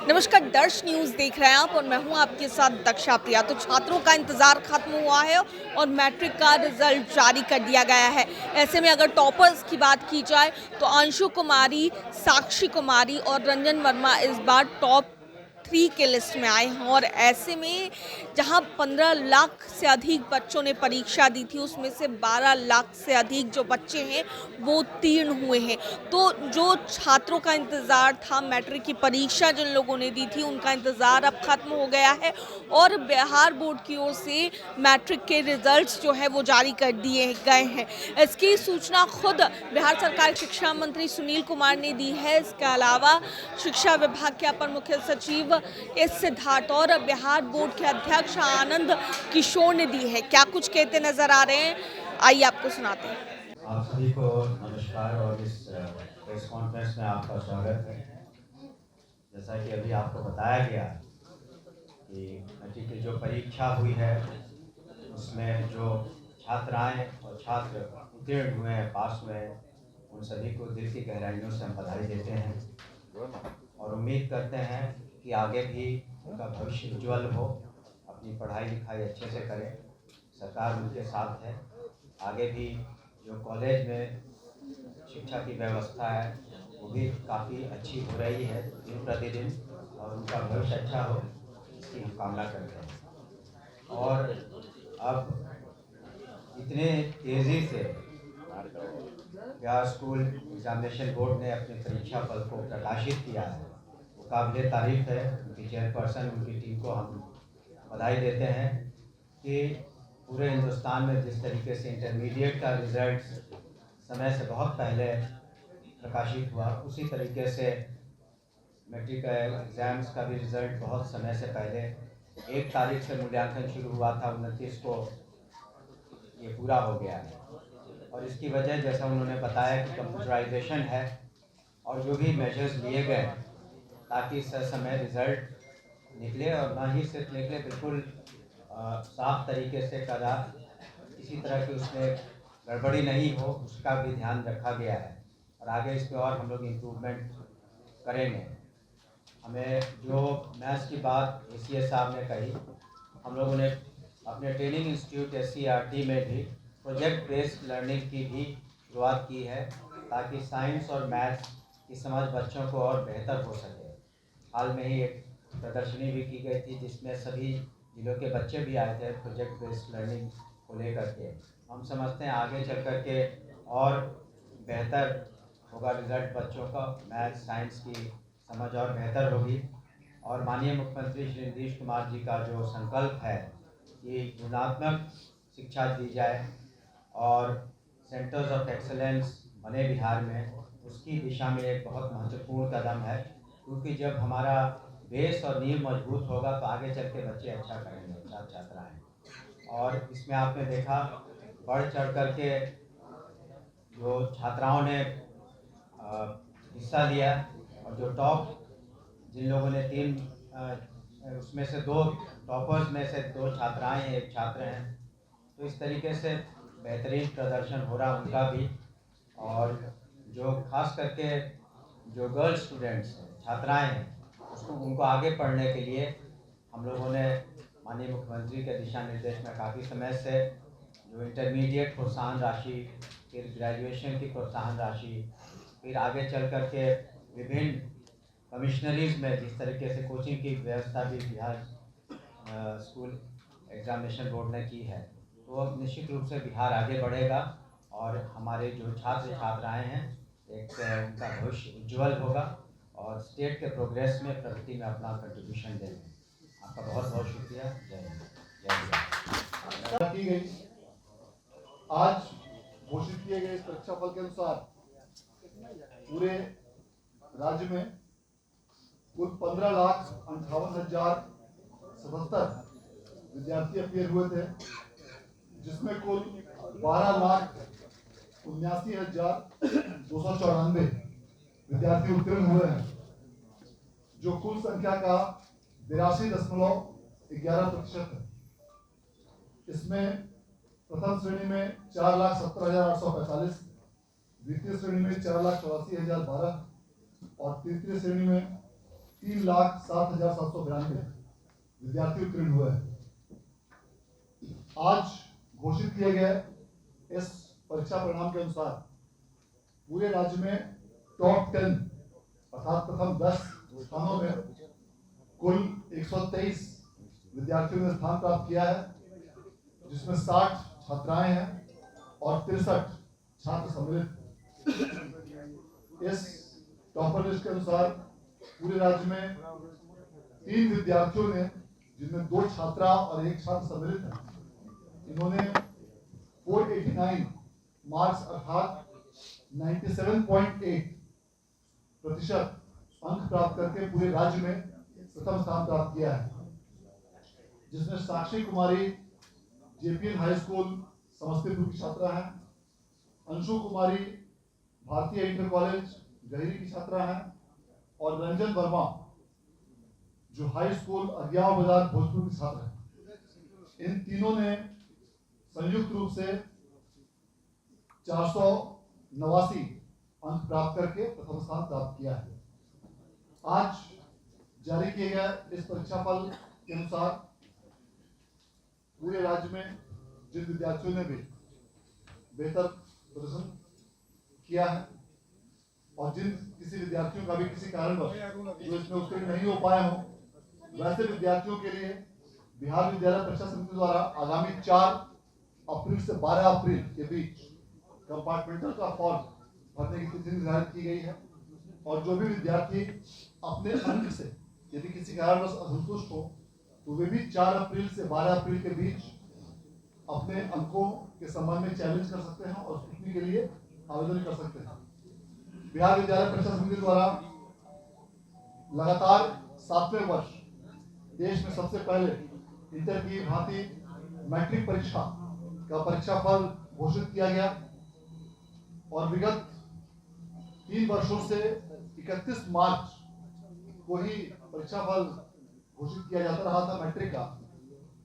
नमस्कार, दर्श न्यूज़ देख रहे हैं आप और मैं हूं आपके साथ दक्षा प्रिया। तो छात्रों का इंतज़ार खत्म हुआ है और मैट्रिक का रिजल्ट जारी कर दिया गया है। ऐसे में अगर टॉपर्स की बात की जाए तो अंशु कुमारी, साक्षी कुमारी और रंजन वर्मा इस बार टॉप 3 के लिस्ट में आए हैं। और ऐसे में जहां 15 लाख से अधिक बच्चों ने परीक्षा दी थी, उसमें से 12 लाख से अधिक जो बच्चे हैं वो उत्तीर्ण हुए हैं। तो जो छात्रों का इंतज़ार था, मैट्रिक की परीक्षा जिन लोगों ने दी थी, उनका इंतज़ार अब खत्म हो गया है और बिहार बोर्ड की ओर से मैट्रिक के रिजल्ट्स जो है वो जारी कर दिए गए हैं। इसकी सूचना खुद बिहार सरकार के शिक्षा मंत्री सुनील कुमार ने दी है। इसके अलावा शिक्षा विभाग के अपर मुख्य सचिव एस सिद्धार्थ और बिहार बोर्ड के अध्यक्ष आनंद किशोर ने दी है। क्या कुछ कहते नजर आ रहे हैं, आइए आपको सुनाते हैं। आप सभी को नमस्कार और इस प्रेस कॉन्फ्रेंस में आपका स्वागत है। जैसा कि अभी आपको बताया गया कि मैट्रिक की जो परीक्षा हुई है उसमें जो छात्राएं और छात्र उत्तीर्ण हुए हैं, पास हुए हैं, उन सभी को दिल की गहराइयों से हम बधाई देते हैं और उम्मीद करते हैं कि आगे भी उनका भविष्य उज्ज्वल हो, अपनी पढ़ाई लिखाई अच्छे से करें, सरकार उनके साथ है। आगे भी जो कॉलेज में शिक्षा की व्यवस्था है वो भी काफ़ी अच्छी हो रही है दिन प्रतिदिन और उनका भविष्य अच्छा हो, इसकी हम कामना करते हैं। और अब इतने तेज़ी से बिहार स्कूल एग्जामिनेशन बोर्ड ने अपने परीक्षा फल को प्रकाशित किया है, वो काबिल तारीफ़ है। उनकी चेयरपर्सन, उनकी टीम को हम बधाई देते हैं कि पूरे हिंदुस्तान में जिस तरीके से इंटरमीडिएट का रिज़ल्ट समय से बहुत पहले प्रकाशित हुआ, उसी तरीके से मैट्रिक एग्ज़ाम्स का भी रिज़ल्ट बहुत समय से पहले 1 तारीख से मूल्यांकन शुरू हुआ था, 29 को ये पूरा हो गया है। और इसकी वजह, जैसा उन्होंने बताया, कि कंप्यूटराइजेशन है और जो भी मेजर्स लिए गए ताकि समय रिज़ल्ट निकले और ना ही सिर्फ निकले, बिल्कुल साफ तरीके से करा, किसी तरह की उसमें गड़बड़ी नहीं हो, उसका भी ध्यान रखा गया है। और आगे इस पर और हम लोग इम्प्रूवमेंट करेंगे। हमें जो मैथ्स की बात एसीएस साहब ने कही, हम लोगों ने अपने ट्रेनिंग इंस्टीट्यूट SCRT में भी प्रोजेक्ट बेस्ड लर्निंग की भी शुरुआत की है ताकि साइंस और मैथ्स की समझ बच्चों को और बेहतर हो सके। हाल में ही एक प्रदर्शनी भी की गई थी जिसमें सभी जिलों के बच्चे भी आए थे प्रोजेक्ट बेस्ड लर्निंग को लेकर के। हम समझते हैं आगे चल कर के और बेहतर होगा रिज़ल्ट, बच्चों का मैथ्स साइंस की समझ और बेहतर होगी। और माननीय मुख्यमंत्री श्री नीतीश कुमार जी का जो संकल्प है कि गुणात्मक शिक्षा दी जाए और सेंटर्स ऑफ एक्सेलेंस बने बिहार में, उसकी दिशा में एक बहुत महत्वपूर्ण कदम है। क्योंकि जब हमारा बेस और नींव मजबूत होगा तो आगे चल के बच्चे अच्छा करेंगे, छात्र छात्राएँ। और इसमें आपने देखा बढ़ चढ़ कर के जो छात्राओं ने हिस्सा लिया और जो टॉप जिन लोगों ने 3 उसमें से 2 टॉपर्स में से 2 छात्राएं हैं, 1 छात्र हैं, तो इस तरीके से बेहतरीन प्रदर्शन हो रहा उनका भी। और जो खास करके जो गर्ल्स स्टूडेंट्स हैं, छात्राएं हैं, उसको उनको आगे पढ़ने के लिए हम लोगों ने माननीय मुख्यमंत्री के दिशा निर्देश में काफ़ी समय से जो इंटरमीडिएट प्रोत्साहन राशि, फिर ग्रेजुएशन की प्रोत्साहन राशि, फिर आगे चल कर के विभिन्न कमिश्नरीज में जिस तरीके से कोचिंग की व्यवस्था भी बिहार स्कूल एग्जामिनेशन बोर्ड ने की है, तो अब निश्चित रूप से बिहार आगे बढ़ेगा और हमारे जो छात्र छात्राएं हैं एक उनका भविष्य उज्ज्वल होगा और स्टेट के प्रोग्रेस में, प्रगति में अपना कंट्रीब्यूशन देंगे। आपका बहुत बहुत शुक्रिया। जय हिंद, जय बिहार। की गई आज घोषित किए गए इस परीक्षा फल के अनुसार पूरे राज्य में कुल 15,58,077 विद्यार्थी अपियर हुए थे, जिसमें कुल 12,79,294 विद्यार्थी उत्तीर्ण हुए हैं, जो कुल संख्या का 82.11% है। इसमें प्रथम श्रेणी में 4,70,845, द्वितीय श्रेणी में 4,84,012 और तृतीय श्रेणी में 3,07,792 विद्यार्थी उत्तीर्ण हुए हैं। आज घोषित किए गए इस परीक्षा परिणाम के अनुसार पूरे राज्य में टॉप 10 अर्थात प्रथम 10 स्थानों में कुल 123 विद्यार्थियों ने स्थान प्राप्त किया है, जिसमें 60 छात्राएं हैं और 63 छात्र सम्मिलित। इस टॉपर लिस्ट के अनुसार पूरे राज्य में 3 विद्यार्थियों ने, जिनमें 2 छात्रा और 1 छात्र सम्मिलित है, इन्होंने 489 मार्क्स अर्थात 97.8% अंक प्राप्त करके पूरे राज्य में प्रथम स्थान प्राप्त किया है, जिसमें साक्षी कुमारी जेपीएन हाई स्कूल समस्तीपुर की छात्रा है, अंशु कुमारी भारतीय इंटर कॉलेज गहरी की छात्रा है और रंजन वर्मा जो हाई स्कूल अज्ञाव बाजार भोजपुर की छात्र है। इन तीनों ने संयुक्त रूप से 489 अंक प्राप्त करके प्रथम स्थान प्राप्त किया है। आज जारी किए गए इस परीक्षा फल के अनुसार पूरे राज्य में जिन विद्यार्थियों ने भी बेहतर प्रदर्शन किया है और जिन किसी विद्यार्थियों का भी किसी कारणवश जो इसमें उत्तीर्ण नहीं हो पाए हों, वैसे विद्यार्थियों के लिए बिहार विद्यालय परीक्षा समिति द्वारा आगामी 4 अप्रैल से 12 अप्रैल के बीच कंपार्टमेंटल का फॉर्म भरने की तिथि निर्धारित की गई है और जो भी विद्यार्थी अपने अंक से यदि किसी कारणवश असंतुष्ट हो तो वे भी 4 अप्रैल से 12 अप्रैल के बीच अपने अंकों के संबंध में चैलेंज कर सकते हैं और स्क्रूटनी के लिए आवेदन कर सकते हैं। बिहार विद्यालय परीक्षा समिति द्वारा लगातार 7वें वर्ष देश में सबसे पहले इंटर की भांति मैट्रिक परीक्षा का परीक्षा फल घोषित किया गया और विगत 3 वर्षों से 31 मार्च को ही परीक्षा फल घोषित किया जाता रहा था मैट्रिक का,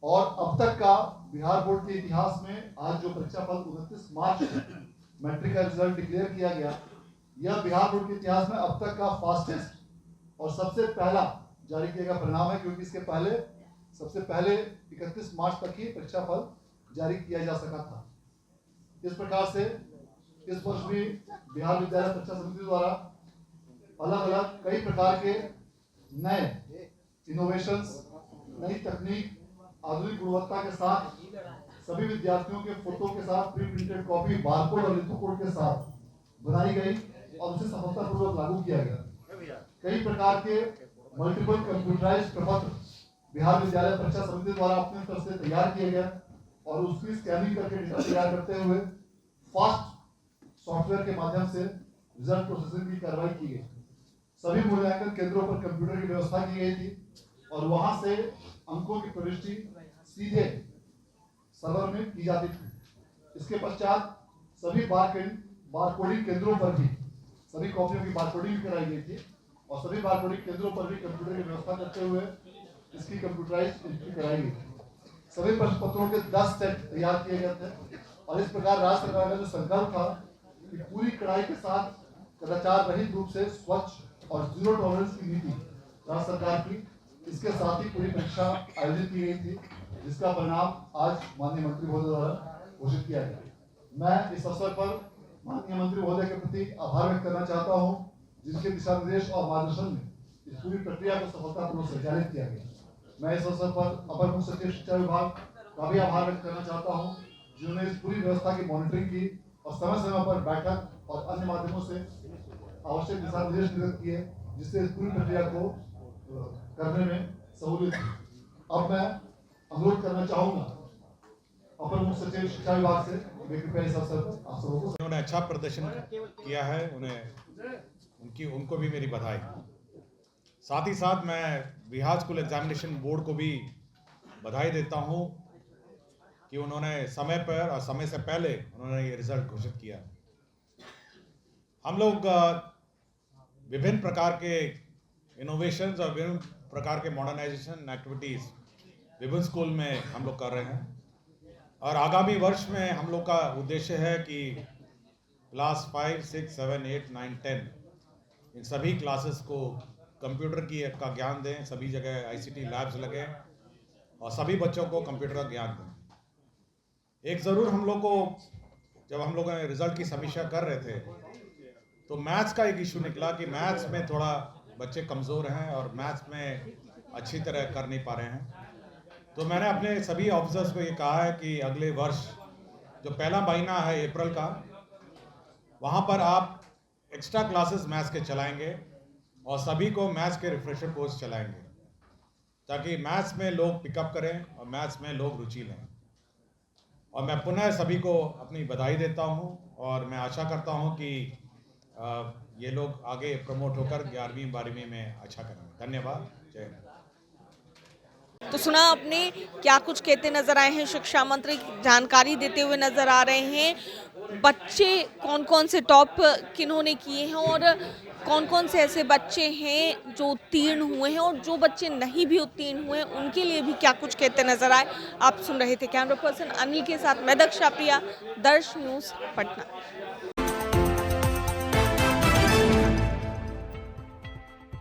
और अब तक का बिहार बोर्ड के इतिहास में आज जो परीक्षा फल 29 मार्च मैट्रिक का रिजल्ट डिक्लेयर किया गया, यह बिहार बोर्ड के इतिहास में अब तक का फास्टेस्ट और सबसे पहला जारी किया गया परिणाम है, क्योंकि इसके पहले सबसे पहले 31 मार्च तक ही परीक्षा फल जारी किया जा सका था। इस प्रकार से इस वर्ष भी बिहार विद्यालय परीक्षा समिति द्वारा अलग अलग कई प्रकार के नए इनोवेशंस, नई तकनीक, आधुनिक गुणवत्ता के साथ सभी विद्यार्थियों के फोटो के साथ प्री प्रिंटेड कॉपी, बारकोड और लिथोकोड के साथ बनाई गई और उसे सफलतापूर्वक लागू किया गया। कई प्रकार के मल्टीपल कंप्यूटराइज्ड प्रपत्र बिहार विद्यालय परीक्षा समिति द्वारा अपने तरफ से तैयार किए गए और उसकी स्कैनिंग करके डेटा तैयार करते हुए फास्ट सॉफ्टवेयर के माध्यम से रिजल्ट प्रोसेसिंग की कार्रवाई की गई। सभी मूल्यांकन केंद्रों पर कंप्यूटर की व्यवस्था की गई थी और वहां से अंकों की प्रविष्टि सीधे सर्वर में की जाती थी। इसके पश्चात सभी बारकोडिंग केंद्रों पर भी सभी कॉपियों की बारकोडिंग कराई गई थी और सभी बारकोडिंग केंद्रों पर भी कंप्यूटर की व्यवस्था करते हुए इसकी कंप्यूटराइज्ड एंट्री कराई गई थी। सभी प्रश्न पत्रों के 10 सेट तैयार किए गए थे और इस प्रकार राज्य सरकार का जो संकल्प था कि पूरी कड़ाई के साथ कदाचार रहित रूप से स्वच्छ और जीरो टॉलरेंस की नीति राज्य सरकार की, इसके साथ ही पूरी परीक्षा आयोजित की गई थी, जिसका परिणाम आज माननीय मंत्री महोदय द्वारा घोषित किया गया। मैं इस अवसर पर माननीय मंत्री महोदय के प्रति आभार व्यक्त करना चाहता हूं, जिनके दिशा निर्देश और मार्गदर्शन में इस पूरी प्रक्रिया को सफलतापूर्वक संचालित किया गया। मैं इस अवसर पर अपर मुख्य सचिव शिक्षा विभाग का भी आभार व्यक्त करना चाहता हूं, जिन्होंने इस पूरी व्यवस्था की मॉनिटरिंग की और समय समय पर बैठक और अन्य माध्यमों से आवश्यक दिशा निर्देश निर्गत किए, जिससे इस पूरी प्रक्रिया को करने में सहूलियत हुई। अब मैं अनुरोध करना चाहूंगा अपर मुख्य सचिव शिक्षा विभाग से कृपया इस अवसर पर आप सबको। उन्होंने अच्छा प्रदर्शन किया है, उनको भी मेरी बधाई। साथ ही साथ मैं बिहार स्कूल एग्जामिनेशन बोर्ड को भी बधाई देता हूं कि उन्होंने समय पर और समय से पहले उन्होंने ये रिजल्ट घोषित किया। हम लोग विभिन्न प्रकार के इनोवेशंस और विभिन्न प्रकार के मॉडर्नाइजेशन एक्टिविटीज़ विभिन्न स्कूल में हम लोग कर रहे हैं और आगामी वर्ष में हम लोग का उद्देश्य है कि क्लास 5, 6, 7, 8, 9, 10 इन सभी क्लासेस को कंप्यूटर का ज्ञान दें, सभी जगह आईसीटी लैब्स लगे और सभी बच्चों को कंप्यूटर का ज्ञान दें। एक ज़रूर हम लोग को, जब हम लोग रिजल्ट की समीक्षा कर रहे थे तो मैथ्स का एक इशू निकला कि मैथ्स में थोड़ा बच्चे कमज़ोर हैं और मैथ्स में अच्छी तरह कर नहीं पा रहे हैं। तो मैंने अपने सभी ऑफिसर्स को ये कहा है कि अगले वर्ष जो पहला महीना है अप्रैल का, वहाँ पर आप एक्स्ट्रा क्लासेस मैथ्स के चलाएंगे और सभी को मैथ्स के रिफ्रेशर कोर्स चलाएंगे ताकि मैथ्स में लोग पिकअप करें और मैथ्स में लोग रुचि लें। और मैं पुनः सभी को अपनी बधाई देता हूँ और मैं आशा करता हूँ कि ये लोग आगे प्रमोट होकर 11वीं 12वीं में अच्छा करेंगे। धन्यवाद। जय हिंद। तो सुना आपने क्या कुछ कहते नजर आए हैं शिक्षा मंत्री, जानकारी देते हुए नजर आ रहे हैं। बच्चे कौन कौन से टॉप किन्होंने किए हैं और कौन कौन से ऐसे बच्चे हैं जो उत्तीर्ण हुए हैं और जो बच्चे नहीं भी उत्तीर्ण हुए उनके लिए भी क्या कुछ कहते नजर आए। आप सुन रहे थे कैमरा पर्सन अनिल के साथ मैं दक्षा प्रिया, दर्श न्यूज़ पटना।